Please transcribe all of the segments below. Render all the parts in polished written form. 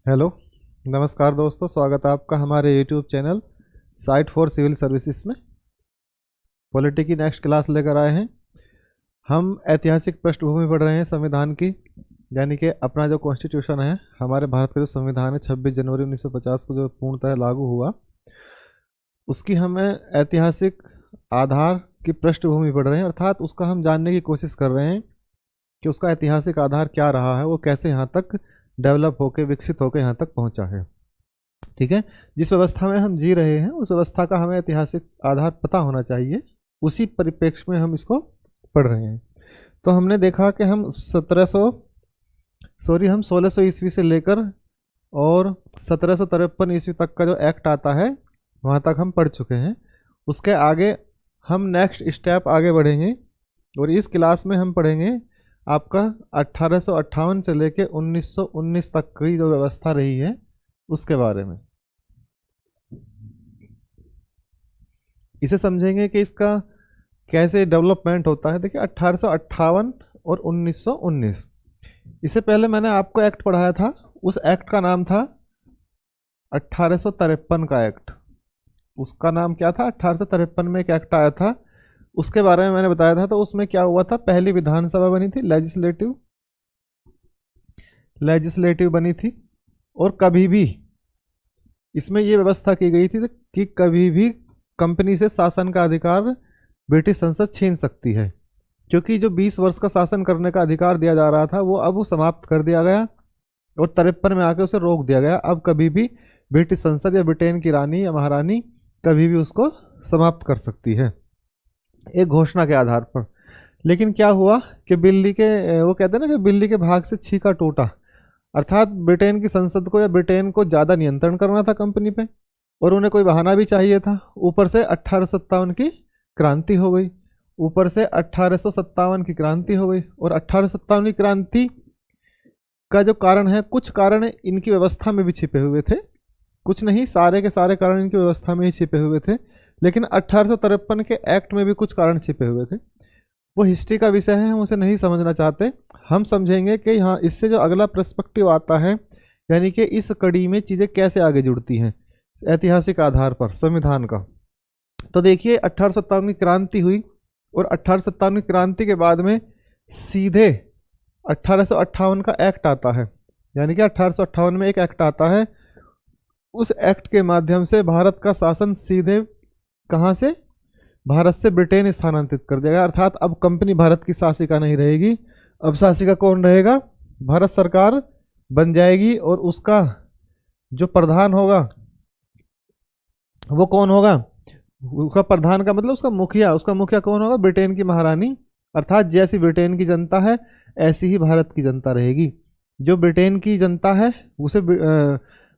Hello, नमस्कार दोस्तों। स्वागत है आपका हमारे YouTube channel site for civil services में। पॉलिटी की नेक्स्ट क्लास लेकर आए हैं। हम ऐतिहासिक पृष्ठभूमि पढ़ रहे हैं संविधान की, यानी कि अपना जो कॉन्स्टिट्यूशन है, हमारे भारत का जो संविधान है 26 जनवरी 1950 को जो पूर्णतः लागू हुआ, उसकी हमें ऐतिहासिक आधार की पृष्ठभूमि पढ़ रहे हैं। अर्थात उसका हम जानने की कोशिश कर रहे हैं कि उसका ऐतिहासिक आधार क्या रहा है, वो कैसे यहाँ तक डेवलप होकर विकसित होकर यहाँ तक पहुँचा है। ठीक है, जिस व्यवस्था में हम जी रहे हैं उस व्यवस्था का हमें ऐतिहासिक आधार पता होना चाहिए। उसी परिप्रेक्ष्य में हम इसको पढ़ रहे हैं। तो हमने देखा कि हम 1600 ईस्वी से लेकर और 1753 ईस्वी तक का जो एक्ट आता है वहाँ तक हम पढ़ चुके हैं। उसके आगे हम नेक्स्ट स्टेप आगे बढ़ेंगे और इस क्लास में हम पढ़ेंगे आपका 1858 से लेकर 1919 तक की जो व्यवस्था रही है उसके बारे में। इसे समझेंगे कि इसका कैसे डेवलपमेंट होता है। देखिए 1858 और 1919, इससे पहले मैंने आपको एक्ट पढ़ाया था। उस एक्ट का नाम था 1853 का एक्ट। उसका नाम क्या था? 1853 में एक एक्ट आया था, उसके बारे में मैंने बताया था। तो उसमें क्या हुआ था, पहली विधानसभा बनी थी, लेजिस्लेटिव बनी थी। और कभी भी इसमें यह व्यवस्था की गई थी कि कभी भी कंपनी से शासन का अधिकार ब्रिटिश संसद छीन सकती है, क्योंकि जो 20 वर्ष का शासन करने का अधिकार दिया जा रहा था वो अब समाप्त कर दिया गया और 53 में आके उसे रोक दिया गया। अब कभी भी ब्रिटिश संसद या ब्रिटेन की रानी या महारानी कभी भी उसको समाप्त कर सकती है, एक घोषणा के आधार पर। लेकिन क्या हुआ कि बिल्ली के, वो कहते हैं ना कि बिल्ली के भाग से छीका टूटा। अर्थात ब्रिटेन की संसद को या ब्रिटेन को ज़्यादा नियंत्रण करना था कंपनी पे, और उन्हें कोई बहाना भी चाहिए था। ऊपर से 1857 की क्रांति हो गई, ऊपर से 1857 की क्रांति हो गई। और 1857 की क्रांति का जो कारण है, कुछ कारण इनकी व्यवस्था में भी छिपे हुए थे, कुछ नहीं, सारे के सारे कारण इनकी व्यवस्था में ही छिपे हुए थे। लेकिन 1853 के एक्ट में भी कुछ कारण छिपे हुए थे। वो हिस्ट्री का विषय है, हम उसे नहीं समझना चाहते। हम समझेंगे कि हाँ, इससे जो अगला पर्सपेक्टिव आता है, यानी कि इस कड़ी में चीज़ें कैसे आगे जुड़ती हैं ऐतिहासिक आधार पर संविधान का। तो देखिए 1857 की क्रांति हुई और 1857 की क्रांति के बाद में सीधे 1858 का एक्ट आता है, यानी कि 1858 में एक एक्ट आता है। उस एक्ट के माध्यम से भारत का शासन सीधे कहाँ से, भारत से ब्रिटेन स्थानांतरित कर दिया गया। अर्थात अब कंपनी भारत की शासिका नहीं रहेगी, अब शासिका कौन रहेगा? भारत सरकार बन जाएगी। और उसका जो प्रधान होगा वो कौन होगा? उसका प्रधान का मतलब उसका मुखिया कौन होगा? ब्रिटेन की महारानी। अर्थात जैसी ब्रिटेन की जनता है ऐसी ही भारत की जनता रहेगी। जो ब्रिटेन की जनता है उसे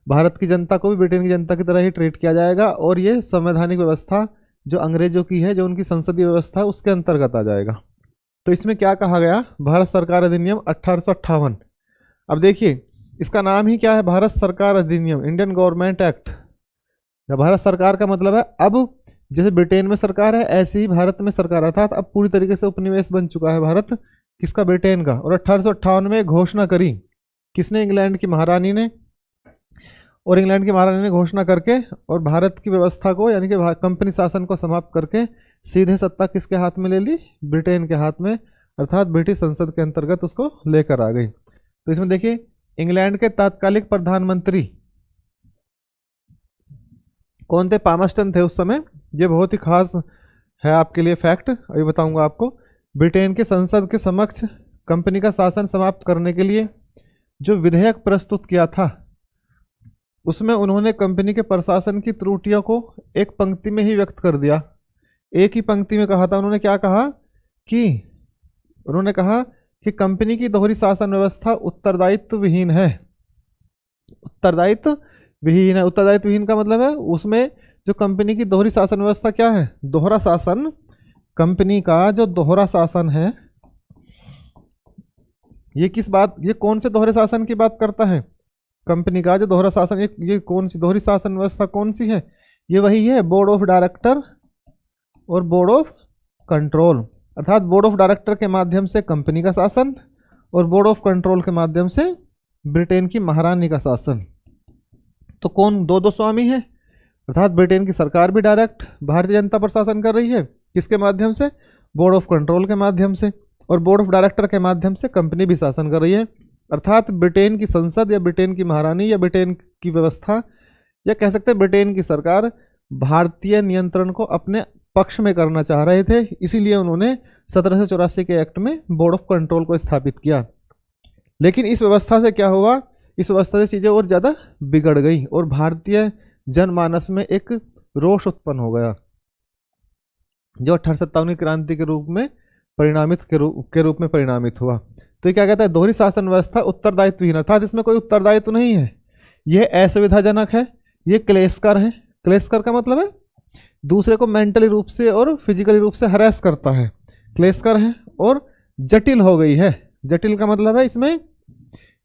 भारत की जनता को भी ब्रिटेन की जनता की तरह ही ट्रीट किया जाएगा। और ये संवैधानिक व्यवस्था जो अंग्रेजों की है, जो उनकी संसदीय व्यवस्था है, उसके अंतर्गत आ जाएगा। तो इसमें क्या कहा गया? भारत सरकार अधिनियम 1858। अब देखिए इसका नाम ही क्या है? भारत सरकार अधिनियम, इंडियन गवर्नमेंट एक्ट। भारत सरकार का मतलब है अब जैसे ब्रिटेन में सरकार है ऐसे ही भारत में सरकार, अर्थात अब पूरी तरीके से उपनिवेश बन चुका है भारत, किसका? ब्रिटेन का। और 1858 में घोषणा करी, किसने? इंग्लैंड की महारानी ने। और इंग्लैंड की महारानी ने घोषणा करके और भारत की व्यवस्था को, यानी कि कंपनी शासन को समाप्त करके सीधे सत्ता किसके हाथ में ले ली? ब्रिटेन के हाथ में, अर्थात ब्रिटिश संसद के अंतर्गत उसको लेकर आ गई। तो इसमें देखिए इंग्लैंड के तात्कालिक प्रधानमंत्री कौन थे? पामस्टन थे उस समय। ये बहुत ही खास है आपके लिए फैक्ट, अभी बताऊंगा आपको। ब्रिटेन के संसद के समक्ष कंपनी का शासन समाप्त करने के लिए जो विधेयक प्रस्तुत किया था उसमें उन्होंने कंपनी के प्रशासन की त्रुटियों को एक पंक्ति में ही व्यक्त कर दिया। एक ही पंक्ति में कहा था उन्होंने। क्या कहा? कि उन्होंने कहा कि कंपनी की दोहरी शासन व्यवस्था उत्तरदायित्व विहीन है। उत्तरदायित्व विहीन है। उत्तरदायित्व विहीन का मतलब है उसमें जो कंपनी की दोहरी शासन व्यवस्था क्या है? दोहरा शासन। कंपनी का जो दोहरा शासन है, ये किस बात, ये कौन से दोहरे शासन की बात करता है? कंपनी का जो दोहरा शासन, ये कौन सी दोहरी शासन व्यवस्था कौन सी है? ये वही है, बोर्ड ऑफ डायरेक्टर और बोर्ड ऑफ कंट्रोल। अर्थात बोर्ड ऑफ डायरेक्टर के माध्यम से कंपनी का शासन और बोर्ड ऑफ कंट्रोल के माध्यम से ब्रिटेन की महारानी का शासन। तो कौन दो स्वामी हैं, अर्थात ब्रिटेन की सरकार भी डायरेक्ट भारतीय जनता पर शासन कर रही है, किसके माध्यम से, बोर्ड ऑफ कंट्रोल के माध्यम से, और बोर्ड ऑफ डायरेक्टर के माध्यम से कंपनी भी शासन कर रही है। अर्थात ब्रिटेन की संसद या ब्रिटेन की महारानी या ब्रिटेन की व्यवस्था या कह सकते हैं ब्रिटेन की सरकार भारतीय नियंत्रण को अपने पक्ष में करना चाह रहे थे, इसीलिए उन्होंने 1784 के एक्ट में बोर्ड ऑफ कंट्रोल को स्थापित किया। लेकिन इस व्यवस्था से क्या हुआ, इस व्यवस्था से चीज़ें और ज़्यादा बिगड़ गई और भारतीय जनमानस में एक रोष उत्पन्न हो गया, जो 1857 क्रांति के रूप में परिणामित हुआ। तो ये क्या कहता है, दोहरी शासन व्यवस्था उत्तरदायित्वहीन, अर्थात इसमें कोई उत्तरदायित्व नहीं है, यह असुविधाजनक है, ये क्लेशकर है। क्लेशकर का मतलब है दूसरे को मेंटली रूप से और फिजिकली रूप से हरास करता है, क्लेशकर है, और जटिल हो गई है। जटिल का मतलब है इसमें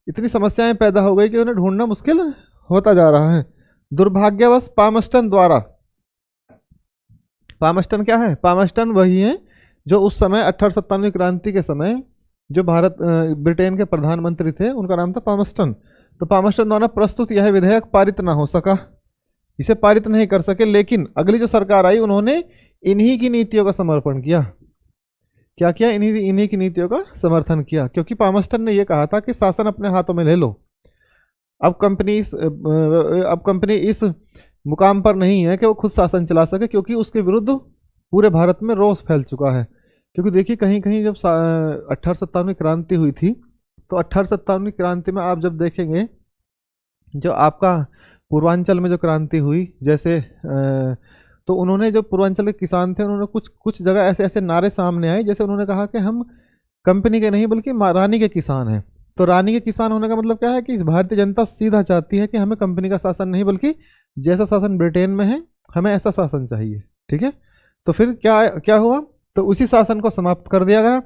इतनी समस्याएं पैदा हो गई कि उन्हें ढूंढना मुश्किल होता जा रहा है। दुर्भाग्यवश पामस्टन द्वारा, पामस्टन क्या है, पामस्टन वही है जो उस समय 1857 क्रांति के समय जो ब्रिटेन के प्रधानमंत्री थे, उनका नाम था पामस्टन। तो पामस्टन द्वारा प्रस्तुत यह विधेयक पारित ना हो सका, इसे पारित नहीं कर सके। लेकिन अगली जो सरकार आई उन्होंने इन्हीं की नीतियों का समर्पण किया। क्या किया, इन्हीं की नीतियों का समर्थन किया, क्योंकि पामस्टन ने यह कहा था कि शासन अपने हाथों में ले लो। अब कंपनी इस मुकाम पर नहीं है कि वो खुद शासन चला सके, क्योंकि उसके विरुद्ध पूरे भारत में रोष फैल चुका है। क्योंकि देखिए कहीं कहीं जब 1857 क्रांति हुई थी, तो 1857 क्रांति में आप जब देखेंगे जो आपका पूर्वांचल में जो क्रांति हुई, जैसे तो उन्होंने जो पूर्वांचल के किसान थे उन्होंने कुछ जगह ऐसे ऐसे नारे सामने आए, जैसे उन्होंने कहा कि हम कंपनी के नहीं बल्कि रानी के किसान हैं। तो रानी के किसान होने का मतलब क्या है कि भारतीय जनता सीधा चाहती है कि हमें कंपनी का शासन नहीं बल्कि जैसा शासन ब्रिटेन में है हमें ऐसा शासन चाहिए। ठीक है, तो फिर क्या हुआ, तो उसी शासन को समाप्त कर दिया गया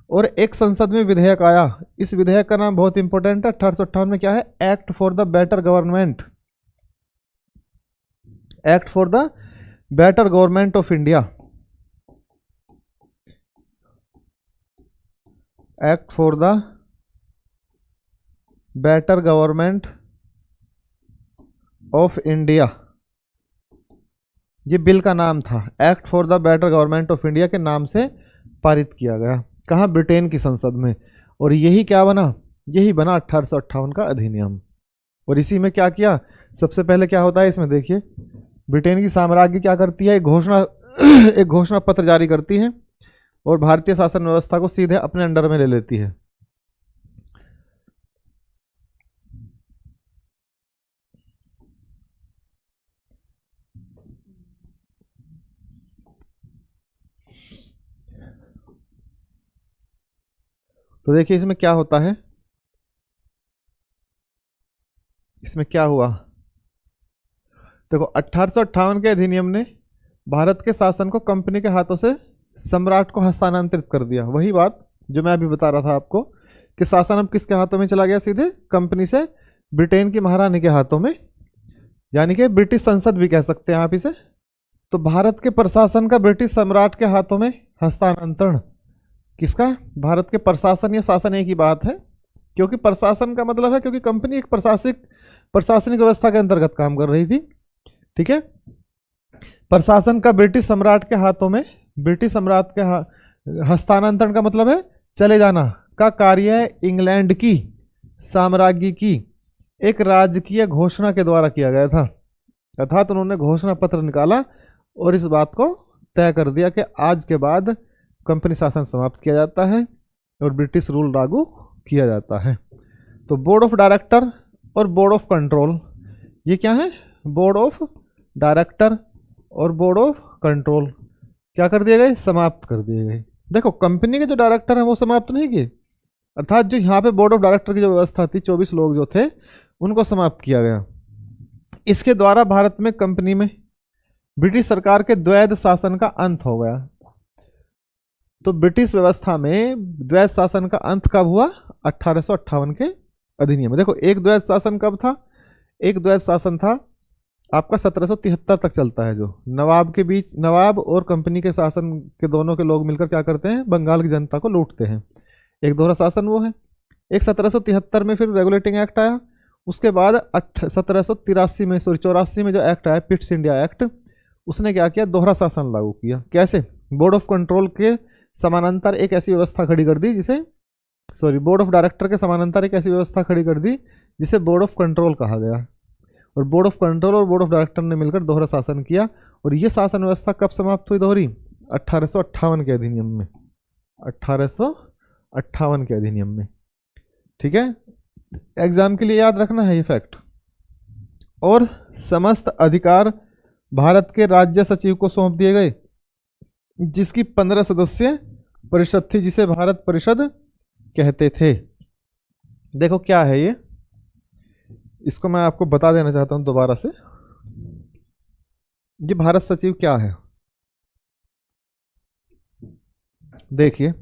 और एक संसद में विधेयक आया। इस विधेयक का नाम बहुत इंपॉर्टेंट है, 1858 में क्या है, act for the better government, act for the better government of India, act for the better government of India, ये बिल का नाम था। Act for the better government of India के नाम से पारित किया गया, कहाँ, ब्रिटेन की संसद में। और यही क्या बना, यही बना 1858 का अधिनियम। और इसी में क्या किया, सबसे पहले क्या होता है इसमें देखिए, ब्रिटेन की साम्राज्य क्या करती है, एक घोषणा पत्र जारी करती है और भारतीय शासन व्यवस्था को सीधे अपने अंडर में ले लेती है। तो देखिए इसमें क्या होता है, इसमें क्या हुआ, देखो 1858 के अधिनियम ने भारत के शासन को कंपनी के हाथों से सम्राट को हस्तांतरित कर दिया। वही बात जो मैं अभी बता रहा था आपको कि शासन अब किसके हाथों में चला गया, सीधे कंपनी से ब्रिटेन की महारानी के हाथों में, यानी कि ब्रिटिश संसद भी कह सकते हैं आप इसे। तो भारत के प्रशासन का ब्रिटिश सम्राट के हाथों में हस्तांतरण, किसका, भारत के प्रशासन या शासन एक ही बात है, क्योंकि प्रशासन का मतलब है क्योंकि कंपनी एक प्रशासनिक व्यवस्था के अंतर्गत काम कर रही थी। ठीक है, प्रशासन का ब्रिटिश सम्राट के हाथों में, ब्रिटिश सम्राट के हस्तांतरण का मतलब है चले जाना का कार्य इंग्लैंड की साम्राज्य की एक राजकीय घोषणा के द्वारा किया गया था। अर्थात उन्होंने घोषणा पत्र निकाला और इस बात को तय कर दिया कि आज के बाद कंपनी शासन समाप्त किया जाता है और ब्रिटिश रूल लागू किया जाता है। तो बोर्ड ऑफ डायरेक्टर और बोर्ड ऑफ कंट्रोल, ये क्या है, बोर्ड ऑफ डायरेक्टर और बोर्ड ऑफ कंट्रोल क्या कर दिए गए, समाप्त कर दिए गए। देखो कंपनी के जो डायरेक्टर हैं वो समाप्त नहीं किए, अर्थात जो यहाँ पे बोर्ड ऑफ डायरेक्टर की जो व्यवस्था थी 24 लोग जो थे उनको समाप्त किया गया। इसके द्वारा भारत में कंपनी में ब्रिटिश सरकार के द्वैध शासन का अंत हो गया। तो ब्रिटिश व्यवस्था में द्वैध शासन का अंत कब हुआ, 1858 के अधिनियम में। देखो एक द्वैध शासन कब था, एक द्वैध शासन था आपका 1773 तक चलता है, जो नवाब के बीच, नवाब और कंपनी के शासन के दोनों के लोग मिलकर क्या करते हैं, बंगाल की जनता को लूटते हैं। एक दोहरा शासन वो है। एक 1773 में फिर रेगुलेटिंग एक्ट आया, उसके बाद 1783 में, सॉरी 84 में जो एक्ट आया, पिट्स इंडिया एक्ट, उसने क्या किया, दोहरा शासन लागू किया। कैसे? बोर्ड ऑफ कंट्रोल के समानांतर एक ऐसी व्यवस्था खड़ी कर दी जिसे, सॉरी बोर्ड ऑफ डायरेक्टर के समानांतर एक ऐसी व्यवस्था खड़ी कर दी जिसे बोर्ड ऑफ कंट्रोल कहा गया। और बोर्ड ऑफ कंट्रोल और बोर्ड ऑफ डायरेक्टर ने मिलकर दोहरा शासन किया। और ये शासन व्यवस्था कब समाप्त हुई दोहरी? 1858 के अधिनियम में, 1858 के अधिनियम में। ठीक है, एग्जाम के लिए याद रखना है ये फैक्ट। और समस्त अधिकार भारत के राज्य सचिव को सौंप दिए गए, जिसकी 15 सदस्य परिषद थी, जिसे भारत परिषद कहते थे। देखो क्या है ये, इसको मैं आपको बता देना चाहता हूं दोबारा से। ये भारत सचिव क्या है, देखिए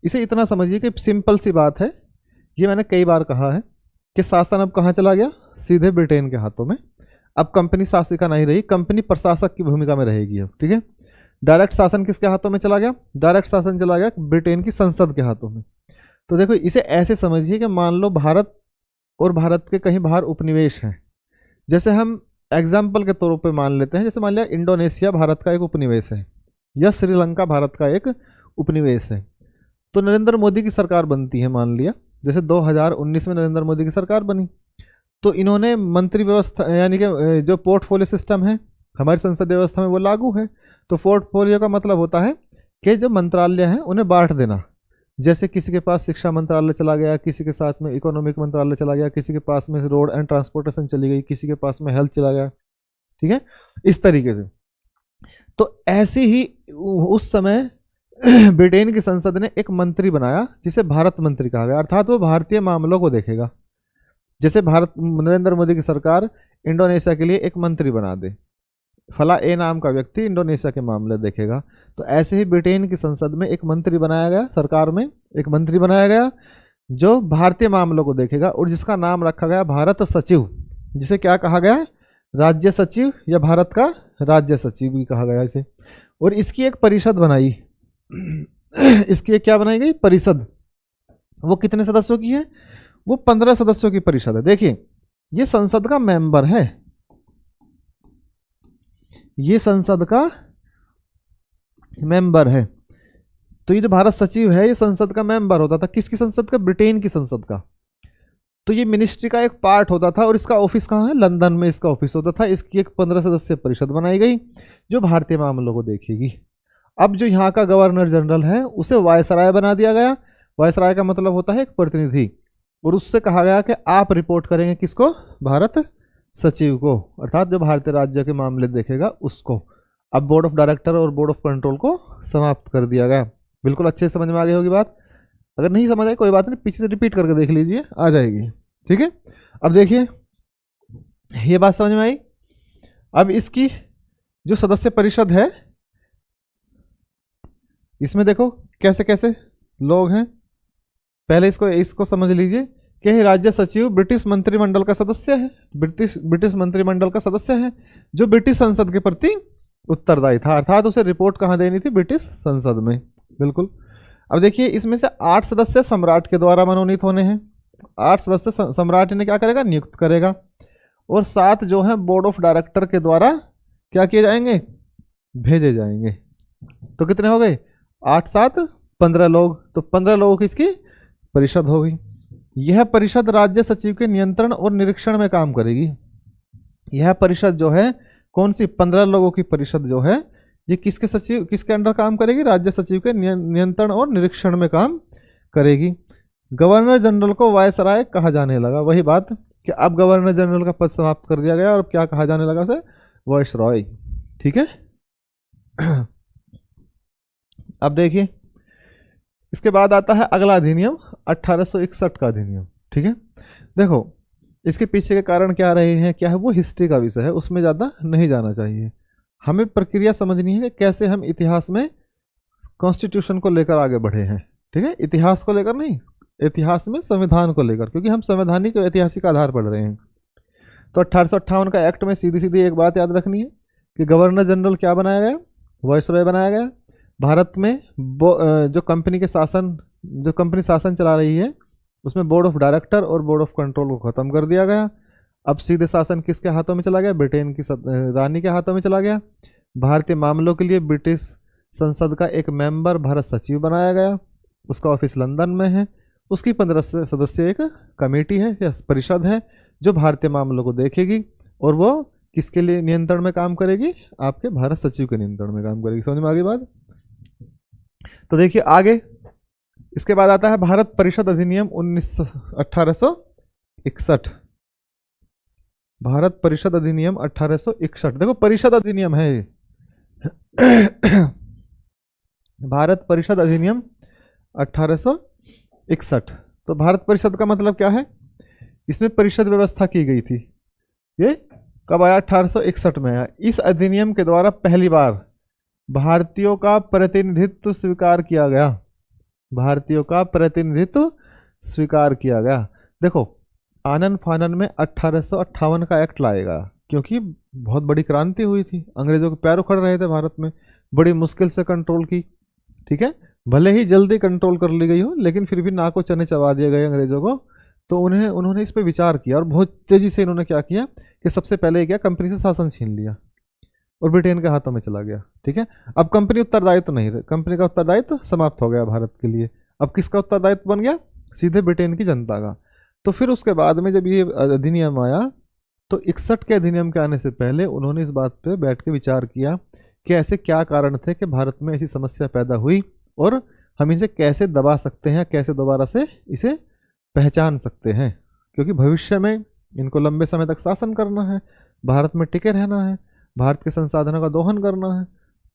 इसे इतना समझिए कि सिंपल सी बात है। ये मैंने कई बार कहा है कि शासन अब कहाँ चला गया, सीधे ब्रिटेन के हाथों में। अब कंपनी शासिका नहीं रही, कंपनी प्रशासक की भूमिका में रहेगी अब। ठीक है, डायरेक्ट शासन किसके हाथों में चला गया? डायरेक्ट शासन चला गया ब्रिटेन की संसद के हाथों में। तो देखो इसे ऐसे समझिए कि मान लो भारत और भारत के कहीं बाहर उपनिवेश हैं। जैसे हम एग्जाम्पल के तौर पे मान लेते हैं, जैसे मान लिया इंडोनेशिया भारत का एक उपनिवेश है, या श्रीलंका भारत का एक उपनिवेश है। तो नरेंद्र मोदी की सरकार बनती है, मान लिया जैसे 2019 में नरेंद्र मोदी की सरकार बनी, तो इन्होंने मंत्री व्यवस्था, यानी कि जो पोर्टफोलियो सिस्टम है हमारी संसदीय व्यवस्था में, वो लागू है। तो पोर्टफोलियो का मतलब होता है कि जो मंत्रालय हैं उन्हें बांट देना। जैसे किसी के पास शिक्षा मंत्रालय चला गया, किसी के साथ में इकोनॉमिक मंत्रालय चला गया, किसी के पास में रोड एंड ट्रांसपोर्टेशन चली गई, किसी के पास में हेल्थ चला गया। ठीक है, इस तरीके से। तो ऐसे ही उस समय ब्रिटेन की संसद ने एक मंत्री बनाया जिसे भारत मंत्री कहा गया, अर्थात वो भारतीय मामलों को देखेगा। जैसे भारत, नरेंद्र मोदी की सरकार इंडोनेशिया के लिए एक मंत्री बना दे, फला ए नाम का व्यक्ति इंडोनेशिया के मामले देखेगा। तो ऐसे ही ब्रिटेन की संसद में एक मंत्री बनाया गया, सरकार में एक मंत्री बनाया गया जो भारतीय मामलों को देखेगा, और जिसका नाम रखा गया भारत सचिव, जिसे क्या कहा गया, राज्य सचिव, या भारत का राज्य सचिव भी कहा गया इसे। और इसकी एक परिषद बनाई, इसकी एक क्या बनाई गई, परिषद। वो कितने सदस्यों की है? वो 15 सदस्यों की परिषद है। देखिए ये संसद का मेंबर है, ये संसद का मेंबर है। तो ये जो भारत सचिव है ये संसद का मेंबर होता था। किसकी संसद का? ब्रिटेन की संसद का। तो ये मिनिस्ट्री का एक पार्ट होता था, और इसका ऑफिस कहाँ है? लंदन में इसका ऑफिस होता था। इसकी एक 15 सदस्यीय परिषद बनाई गई जो भारतीय मामलों को देखेगी। अब जो यहाँ का गवर्नर जनरल है उसे वायसराय बना दिया गया। वायसराय का मतलब होता है एक प्रतिनिधि, और उससे कहा गया कि आप रिपोर्ट करेंगे किसको? भारत सचिव को, अर्थात जो भारतीय राज्य के मामले देखेगा उसको। अब बोर्ड ऑफ डायरेक्टर और बोर्ड ऑफ कंट्रोल को समाप्त कर दिया गया। बिल्कुल अच्छे से समझ में आ गई होगी बात। अगर नहीं समझ आई कोई बात नहीं, पीछे से रिपीट करके देख लीजिए, आ जाएगी। ठीक है, अब देखिए ये बात समझ में आई। अब इसकी जो सदस्य परिषद है, इसमें देखो कैसे कैसे लोग हैं। पहले इसको समझ लीजिए कि राज्य सचिव ब्रिटिश मंत्रिमंडल का सदस्य है, ब्रिटिश मंत्रिमंडल का सदस्य है जो ब्रिटिश संसद के प्रति उत्तरदायी था, अर्थात उसे रिपोर्ट कहाँ देनी थी? ब्रिटिश संसद में। बिल्कुल। अब देखिए इसमें से 8 सदस्य सम्राट के द्वारा मनोनीत होने हैं। 8 सदस्य सम्राट ने क्या करेगा? नियुक्त करेगा। और 7 जो है बोर्ड ऑफ डायरेक्टर के द्वारा क्या किए जाएंगे? भेजे जाएंगे। तो कितने हो गए? 8 7 15 लोग। तो 15 लोगों की इसकी परिषद हो गई। यह परिषद राज्य सचिव के नियंत्रण और निरीक्षण में काम करेगी। यह परिषद जो है कौन सी? 15 लोगों की परिषद जो है ये किसके अंडर काम करेगी? राज्य सचिव के नियंत्रण और निरीक्षण में काम करेगी। गवर्नर जनरल को वायसराय कहा जाने लगा। वही बात कि अब गवर्नर जनरल का पद समाप्त कर दिया गया और क्या कहा जाने लगा उसे? वायसराय। ठीक है। अब देखिए इसके बाद आता है अगला अधिनियम 1861 का अधिनियम। ठीक है, देखो इसके पीछे के कारण क्या रहे हैं, क्या है, वो हिस्ट्री का विषय है, उसमें ज़्यादा नहीं जाना चाहिए। हमें प्रक्रिया समझनी है कि कैसे हम इतिहास में कॉन्स्टिट्यूशन को लेकर आगे बढ़े हैं। ठीक है, इतिहास को लेकर नहीं, इतिहास में संविधान को लेकर, क्योंकि हम संवैधानिक और ऐतिहासिक आधार पढ़ रहे हैं। तो 1858 का एक्ट में सीधी सीधी एक बात याद रखनी है कि गवर्नर जनरल क्या बनाया गया? वायसराय बनाया गया। भारत में जो कंपनी शासन चला रही है उसमें बोर्ड ऑफ डायरेक्टर और बोर्ड ऑफ कंट्रोल को खत्म कर दिया गया। अब सीधे शासन किसके हाथों में चला गया? ब्रिटेन की रानी के हाथों में चला गया। भारतीय मामलों के लिए ब्रिटिश संसद का एक मेंबर भारत सचिव बनाया गया, उसका ऑफिस लंदन में है। उसकी 15 सदस्य एक कमेटी है या परिषद है जो भारतीय मामलों को देखेगी, और वो किसके लिए नियंत्रण में काम करेगी? आपके भारत सचिव के नियंत्रण में काम करेगी। समझ में आ गई बात? तो देखिए आगे, इसके बाद आता है भारत परिषद अधिनियम 1861। भारत परिषद अधिनियम 1861। देखो परिषद अधिनियम है ये। भारत परिषद अधिनियम 1861। तो भारत परिषद का मतलब क्या है? इसमें परिषद व्यवस्था की गई थी। ये कब आया? 1861 में आया। इस अधिनियम के द्वारा पहली बार भारतीयों का प्रतिनिधित्व स्वीकार किया गया। भारतीयों का प्रतिनिधित्व स्वीकार किया गया। देखो आनन फानन में 1858 का एक्ट लाएगा, क्योंकि बहुत बड़ी क्रांति हुई थी, अंग्रेजों के पैर उखड़ रहे थे भारत में, बड़ी मुश्किल से कंट्रोल की। ठीक है, भले ही जल्दी कंट्रोल कर ली गई हो, लेकिन फिर भी नाको चने चबा दिए गए अंग्रेजों को। तो उन्होंने इस पर विचार किया और बहुत तेजी से इन्होंने क्या किया कि सबसे पहले क्या, कंपनी से शासन छीन लिया और ब्रिटेन के हाथों में चला गया। ठीक है, अब कंपनी उत्तरदायित्व नहीं रहे, कंपनी का उत्तरदायित्व समाप्त हो गया भारत के लिए। अब किसका उत्तरदायित्व बन गया? सीधे ब्रिटेन की जनता का। तो फिर उसके बाद में जब ये अधिनियम आया, तो 61 के अधिनियम के आने से पहले उन्होंने इस बात पे बैठ के विचार किया कि ऐसे क्या कारण थे कि भारत में ऐसी समस्या पैदा हुई, और हम इसे कैसे दबा सकते हैं, कैसे दोबारा से इसे पहचान सकते हैं, क्योंकि भविष्य में इनको लंबे समय तक शासन करना है, भारत में टिके रहना है, भारत के संसाधनों का दोहन करना है।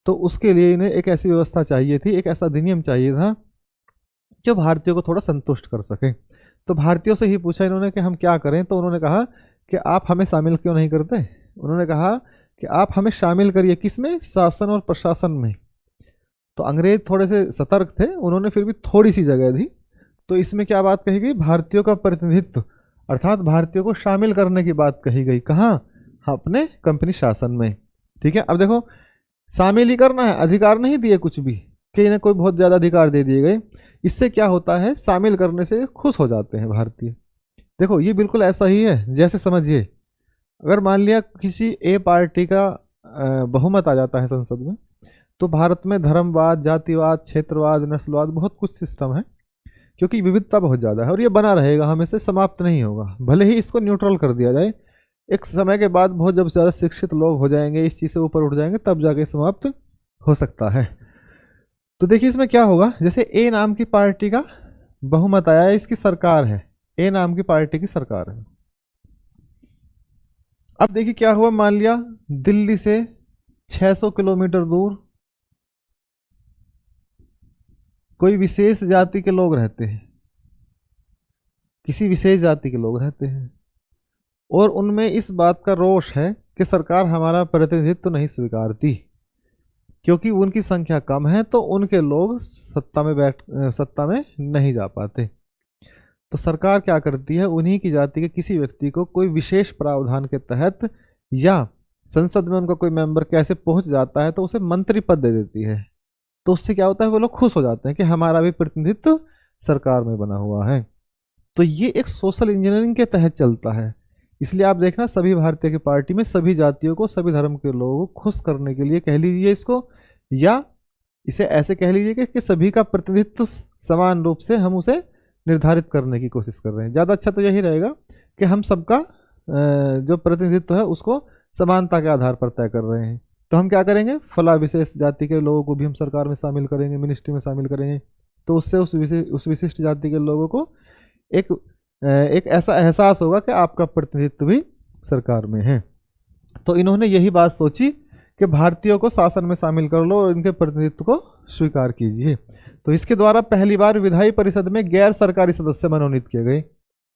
तो उसके लिए इन्हें एक ऐसी व्यवस्था चाहिए थी, एक ऐसा अधिनियम चाहिए था जो भारतीयों को थोड़ा संतुष्ट कर सके। तो भारतीयों से ही पूछा इन्होंने कि हम क्या करें। तो उन्होंने कहा कि आप हमें शामिल क्यों नहीं करते? उन्होंने कहा कि आप हमें शामिल करिए, किसमें? शासन और प्रशासन में। तो अंग्रेज थोड़े से सतर्क थे, उन्होंने फिर भी थोड़ी सी जगह दी। तो इसमें क्या बात कही गई? भारतीयों का प्रतिनिधित्व, अर्थात भारतीयों को शामिल करने की बात कही गई। कहाँ? अपने कंपनी शासन में। ठीक है, अब देखो शामिल ही करना है, अधिकार नहीं दिए कुछ भी कि इन्हें कोई बहुत ज़्यादा अधिकार दे दिए गए। इससे क्या होता है? शामिल करने से खुश हो जाते हैं भारतीय। देखो ये बिल्कुल ऐसा ही है, जैसे समझिए अगर मान लिया किसी ए पार्टी का बहुमत आ जाता है संसद में, तो भारत में धर्मवाद, जातिवाद, क्षेत्रवाद, नस्लवाद, बहुत कुछ सिस्टम है, क्योंकि विविधता बहुत ज़्यादा है और ये बना रहेगा, हमेशा समाप्त नहीं होगा। भले ही इसको न्यूट्रल कर दिया जाए, एक समय के बाद बहुत जब ज़्यादा शिक्षित लोग हो जाएंगे, इस चीज़ से ऊपर उठ जाएंगे, तब जाके समाप्त हो सकता है। तो देखिए इसमें क्या होगा, जैसे ए नाम की पार्टी का बहुमत आया है, इसकी सरकार है, ए नाम की पार्टी की सरकार है। अब देखिए क्या हुआ, मान लिया दिल्ली से 600 किलोमीटर दूर कोई विशेष जाति के लोग रहते हैं, किसी विशेष जाति के लोग रहते हैं, और उनमें इस बात का रोष है कि सरकार हमारा प्रतिनिधित्व नहीं स्वीकारती, क्योंकि उनकी संख्या कम है, तो उनके लोग सत्ता में नहीं जा पाते। तो सरकार क्या करती है, उन्हीं की जाति के किसी व्यक्ति को कोई विशेष प्रावधान के तहत, या संसद में उनका कोई मेंबर कैसे पहुंच जाता है, तो उसे मंत्री पद दे देती है। तो उससे क्या होता है, वो लोग खुश हो जाते हैं कि हमारा भी प्रतिनिधित्व सरकार में बना हुआ है। तो ये एक सोशल इंजीनियरिंग के तहत चलता है। इसलिए आप देखना सभी भारतीय की पार्टी में सभी जातियों को, सभी धर्म के लोगों को खुश करने के लिए कह लीजिए इसको, या इसे ऐसे कह लीजिए कि सभी का प्रतिनिधित्व समान रूप से हम उसे निर्धारित करने की कोशिश कर रहे हैं। ज़्यादा अच्छा तो यही रहेगा कि हम सबका जो प्रतिनिधित्व है उसको समानता के आधार पर तय कर रहे हैं। तो हम क्या करेंगे, फला विशेष जाति के लोगों को भी हम सरकार में शामिल करेंगे, मिनिस्ट्री में शामिल करेंगे। तो उससे उस विशिष्ट जाति के लोगों को एक ऐसा एहसास होगा कि आपका प्रतिनिधित्व भी सरकार में है। तो इन्होंने यही बात सोची कि भारतीयों को शासन में शामिल कर लो और इनके प्रतिनिधित्व को स्वीकार कीजिए। तो इसके द्वारा पहली बार विधायी परिषद में गैर सरकारी सदस्य मनोनीत किए गए।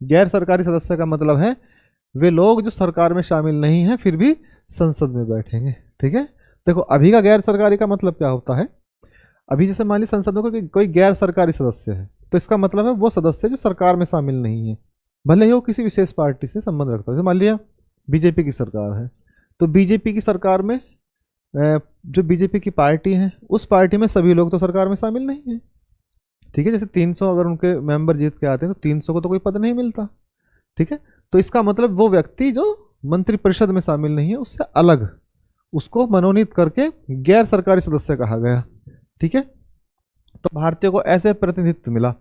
गैर सरकारी सदस्य का मतलब है वे लोग जो सरकार में शामिल नहीं हैं फिर भी संसद में बैठेंगे। ठीक है, देखो अभी का गैर सरकारी का मतलब क्या होता है, अभी जैसे मान ली संसद में कोई गैर सरकारी सदस्य है, तो इसका मतलब है वो सदस्य जो सरकार में शामिल नहीं है, भले ही वो किसी विशेष पार्टी से संबंध रखता है। जैसे मान लिया बीजेपी की सरकार है, तो बीजेपी की सरकार में जो बीजेपी की पार्टी है, उस पार्टी में सभी लोग तो सरकार में शामिल नहीं है, ठीक है, जैसे 300 अगर उनके मेंबर जीत के आते हैं तो 300 को तो कोई पद नहीं मिलता। ठीक है, तो इसका मतलब वो व्यक्ति जो मंत्रिपरिषद में शामिल नहीं है उससे अलग, उसको मनोनीत करके गैर सरकारी सदस्य कहा गया। ठीक है, तो भारतीयों को ऐसे प्रतिनिधित्व मिला।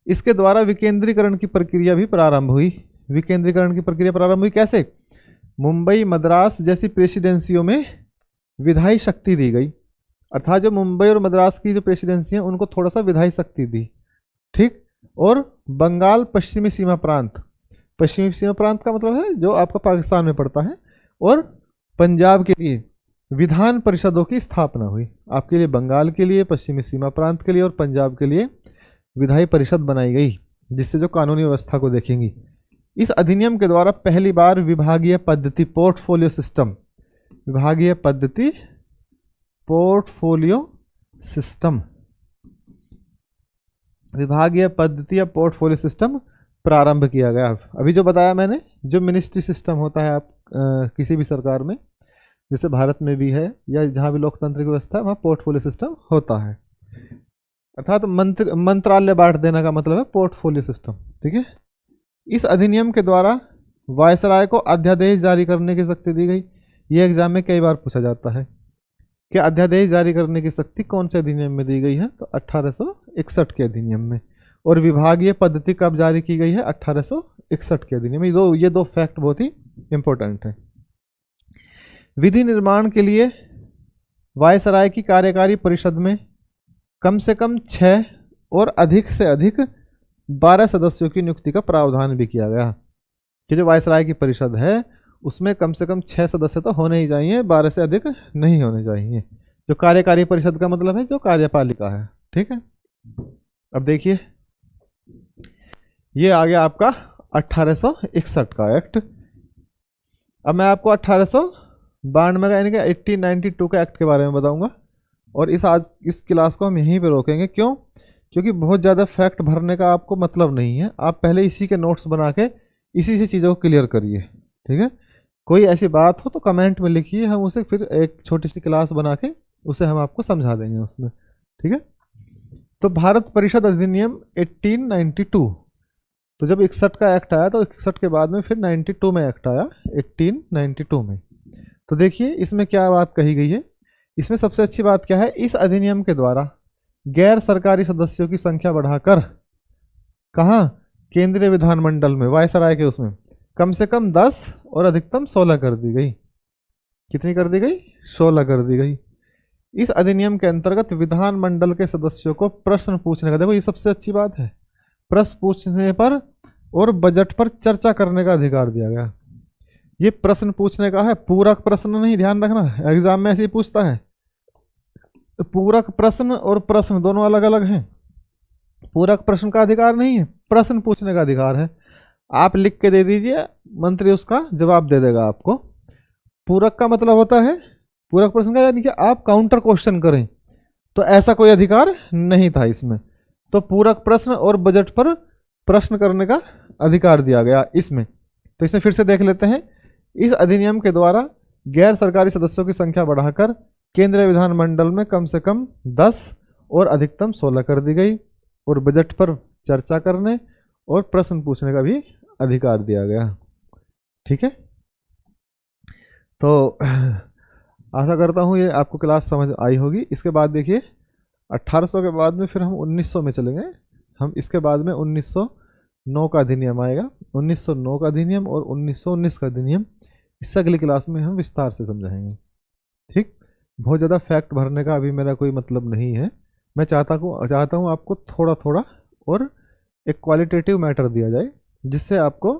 इसके द्वारा विकेंद्रीकरण की प्रक्रिया भी प्रारंभ हुई। विकेंद्रीकरण की प्रक्रिया प्रारंभ हुई कैसे? मुंबई मद्रास जैसी प्रेसिडेंसियों में विधायी शक्ति दी गई, अर्थात जो मुंबई और मद्रास की जो प्रेसिडेंसी हैं उनको थोड़ा सा विधायी शक्ति दी। ठीक, और बंगाल पश्चिमी सीमा प्रांत, पश्चिमी सीमा प्रांत का मतलब है जो आपका पाकिस्तान में पड़ता है, और पंजाब के लिए विधान परिषदों की स्थापना हुई। आपके लिए बंगाल के लिए, पश्चिमी सीमा प्रांत के लिए और पंजाब के लिए विधायी परिषद बनाई गई, जिससे जो कानूनी व्यवस्था को देखेंगी। इस अधिनियम के द्वारा पहली बार विभागीय पद्धति पोर्टफोलियो सिस्टम, विभागीय पद्धति पोर्टफोलियो सिस्टम, विभागीय पद्धति या पोर्टफोलियो सिस्टम प्रारंभ किया गया। अभी जो बताया मैंने, जो मिनिस्ट्री सिस्टम होता है आप किसी भी सरकार में, जैसे भारत में भी है या जहाँ भी लोकतांत्रिक व्यवस्था है वहाँ पोर्टफोलियो सिस्टम होता है, अर्थात मंत्रालय बांट देने का मतलब है पोर्टफोलियो सिस्टम। ठीक है, इस अधिनियम के द्वारा वायसराय को अध्यादेश जारी करने की शक्ति दी गई। ये एग्जाम में कई बार पूछा जाता है कि अध्यादेश जारी करने की शक्ति कौन से अधिनियम में दी गई है, तो 1861 के अधिनियम में। और विभागीय पद्धति कब जारी की गई है? 1861 के अधिनियम में। ये दो फैक्ट बहुत ही इंपॉर्टेंट है। विधि निर्माण के लिए वायसराय की कार्यकारी परिषद में कम से कम 6 और अधिक से अधिक 12 सदस्यों की नियुक्ति का प्रावधान भी किया गया कि जो वायसराय की परिषद है उसमें कम से कम 6 सदस्य तो होने ही चाहिए, 12 से अधिक नहीं होने चाहिए। जो कार्यकारी परिषद का मतलब है जो कार्यपालिका है। ठीक है, अब देखिए ये आ गया आपका 1861 का एक्ट। अब मैं आपको 1892 का यानी कि 1892 का एक्ट के बारे में बताऊंगा, और इस क्लास को हम यहीं पे रोकेंगे। क्यों? क्योंकि बहुत ज़्यादा फैक्ट भरने का आपको मतलब नहीं है। आप पहले इसी के नोट्स बना के इसी से चीज़ों को क्लियर करिए। ठीक है, कोई ऐसी बात हो तो कमेंट में लिखिए, हम उसे फिर एक छोटी सी क्लास बना के उसे हम आपको समझा देंगे उसमें। ठीक है, तो भारत परिषद अधिनियम 1892, तो जब 61 का एक्ट आया तो 61 के बाद में फिर 92 में एक्ट आया, 1892 में। तो देखिए इसमें क्या बात कही गई है। इसमें सबसे अच्छी बात क्या है, इस अधिनियम के द्वारा गैर सरकारी सदस्यों की संख्या बढ़ाकर कहाँ? केंद्रीय विधानमंडल में, वायसराय के उसमें कम से कम 10 और अधिकतम 16 कर दी गई। कितनी कर दी गई? 16 कर दी गई। इस अधिनियम के अंतर्गत विधानमंडल के सदस्यों को प्रश्न पूछने का, देखो ये सबसे अच्छी बात है, प्रश्न पूछने पर और बजट पर चर्चा करने का अधिकार दिया गया। ये प्रश्न पूछने का है, पूरक प्रश्न नहीं, ध्यान रखना एग्जाम में ऐसे ही पूछता है। पूरक प्रश्न और प्रश्न दोनों अलग अलग हैं। पूरक प्रश्न का अधिकार नहीं है, प्रश्न पूछने का अधिकार है। आप लिख के दे दीजिए, मंत्री उसका जवाब दे देगा आपको। पूरक का मतलब होता है, पूरक प्रश्न का यानी कि आप काउंटर क्वेश्चन करें, तो ऐसा कोई अधिकार नहीं था इसमें। तो पूरक प्रश्न और बजट पर प्रश्न करने का अधिकार दिया गया इसमें। तो इसे फिर से देख लेते हैं। इस अधिनियम के द्वारा गैर सरकारी सदस्यों की संख्या बढ़ाकर केंद्रीय विधानमंडल में कम से कम 10 और अधिकतम 16 कर दी गई, और बजट पर चर्चा करने और प्रश्न पूछने का भी अधिकार दिया गया। ठीक है, तो आशा करता हूँ ये आपको क्लास समझ आई होगी। इसके बाद देखिए 1800 के बाद में फिर हम 1900 में चलेंगे। हम इसके बाद में 1909 का अधिनियम आएगा, 1909 का अधिनियम और 1919 का अधिनियम। इससे अगली क्लास में हम विस्तार से समझाएंगे। ठीक, बहुत ज़्यादा फैक्ट भरने का अभी मेरा कोई मतलब नहीं है। मैं चाहता हूँ आपको थोड़ा थोड़ा और एक क्वालिटेटिव मैटर दिया जाए, जिससे आपको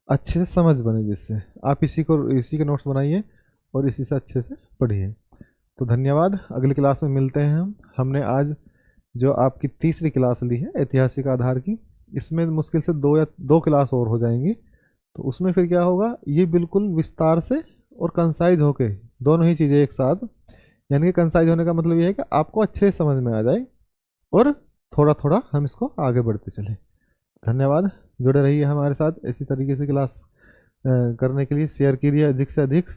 अच्छे से समझ बने, जिससे आप इसी के नोट्स बनाइए और इसी से अच्छे से पढ़िए। तो धन्यवाद, अगली क्लास में मिलते हैं हम। हमने आज जो आपकी तीसरी क्लास ली है ऐतिहासिक आधार की, इसमें मुश्किल से 2 क्लास और हो जाएंगी। तो उसमें फिर क्या होगा, ये बिल्कुल विस्तार से और कंसाइज होके दोनों ही चीज़ें एक साथ, यानी कि कंसाइज होने का मतलब ये है कि आपको अच्छे से समझ में आ जाए और थोड़ा थोड़ा हम इसको आगे बढ़ते चलें। धन्यवाद, जुड़े रहिए हमारे साथ। इसी तरीके से क्लास करने के लिए शेयर कीजिए अधिक से अधिक।